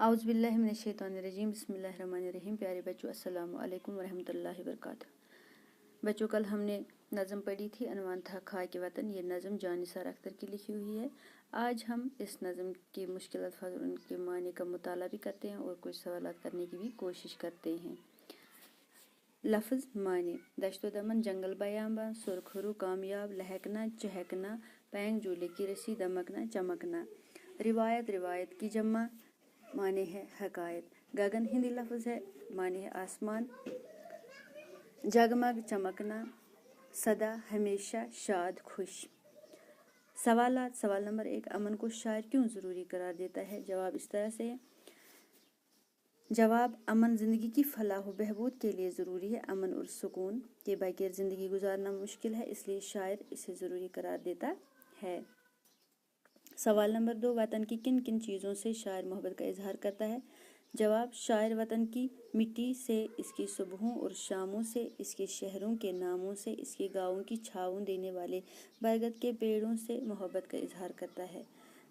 اعوذ باللہ من الشیطان الرجیم بسم اللہ الرحمن الرحیم۔ پیارے بچوں السلام علیکم ورحمۃ اللہ وبرکاتہ۔ بچوں کل ہم نے نظم پڑھی تھی، عنوان تھا خاک وطن۔ یہ نظم جان نثار اختر کی لکھی ہوئی ہے۔ آج ہم اس نظم کی مشکل الفاظ اور ان کے معنی کا مطالعہ بھی کرتے ہیں اور کچھ سوالات کرنے کی بھی کوشش کرتے ہیں۔ لفظ معنی: دشت و دمن جنگل بیاباں، سرخرو کامیاب، لہکنا چہکنا، پینگ جھولے کی رسی، دمکنا چمکنا۔ روایت: روایت کی جمع، معنی ہے حکایت۔ گگن ہندی لفظ ہے، معنی ہے آسمان۔ جگمگ چمکنا، سدا ہمیشہ، شاد خوش۔ سوالات: سوال نمبر 1، امن کو شاعر کیوں ضروری قرار دیتا ہے؟ جواب اس طرح سے ہے۔ جواب: امن زندگی کی فلاح و بہبود کے لیے ضروری ہے۔ امن اور سکون کے بغیر زندگی گزارنا مشکل ہے، اس لیے شاعر اسے ضروری قرار دیتا ہے۔ سوال نمبر 2، وطن کی کن کن چیزوں سے شاعر محبت کا اظہار کرتا ہے؟ جواب: شاعر وطن کی مٹی سے، اس کی صبحوں اور شاموں سے، اس کے شہروں کے ناموں سے، اس کے گاؤں کی چھاؤں دینے والے برگد کے پیڑوں سے محبت کا اظہار کرتا ہے۔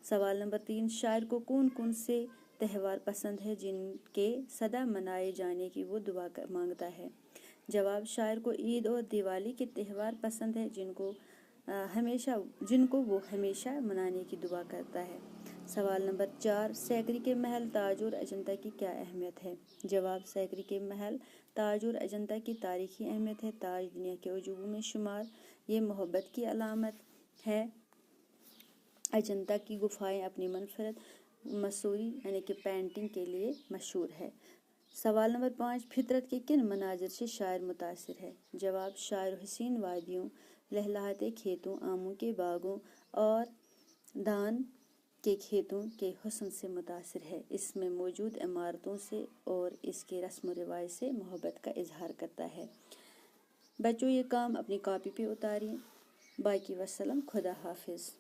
سوال نمبر 3، شاعر کو کون کون سے تہوار پسند ہے جن کے سدا منائے جانے کی وہ دعا مانگتا ہے؟ جواب: شاعر کو عید اور دیوالی کے تہوار پسند ہے جن کو وہ ہمیشہ منانے کی دعا کرتا ہے۔ سوال نمبر 4، سیکری کے محل تاج اور اجنتا کی کیا اہمیت ہے؟ جواب: سیکری کے محل تاج اور اجنتا کی تاریخی اہمیت ہے۔ تاج دنیا کے عجوبوں میں شمار، یہ محبت کی علامت ہے۔ اجنتا کی گفائیں اپنی منفرد مصوری یعنی کہ پینٹنگ کے لیے مشہور ہے۔ سوال نمبر 5، فطرت کے کن مناظر سے شاعر متاثر ہے؟ جواب: شاعر حسین وادیوں، لہلہاتے کھیتوں، آموں کے باغوں اور دان کے کھیتوں کے حسن سے متاثر ہے۔ اس میں موجود عمارتوں سے اور اس کے رسم و رواج سے محبت کا اظہار کرتا ہے۔ بچوں یہ کام اپنی کاپی پہ اتاریں۔ باقی وسلام، خدا حافظ۔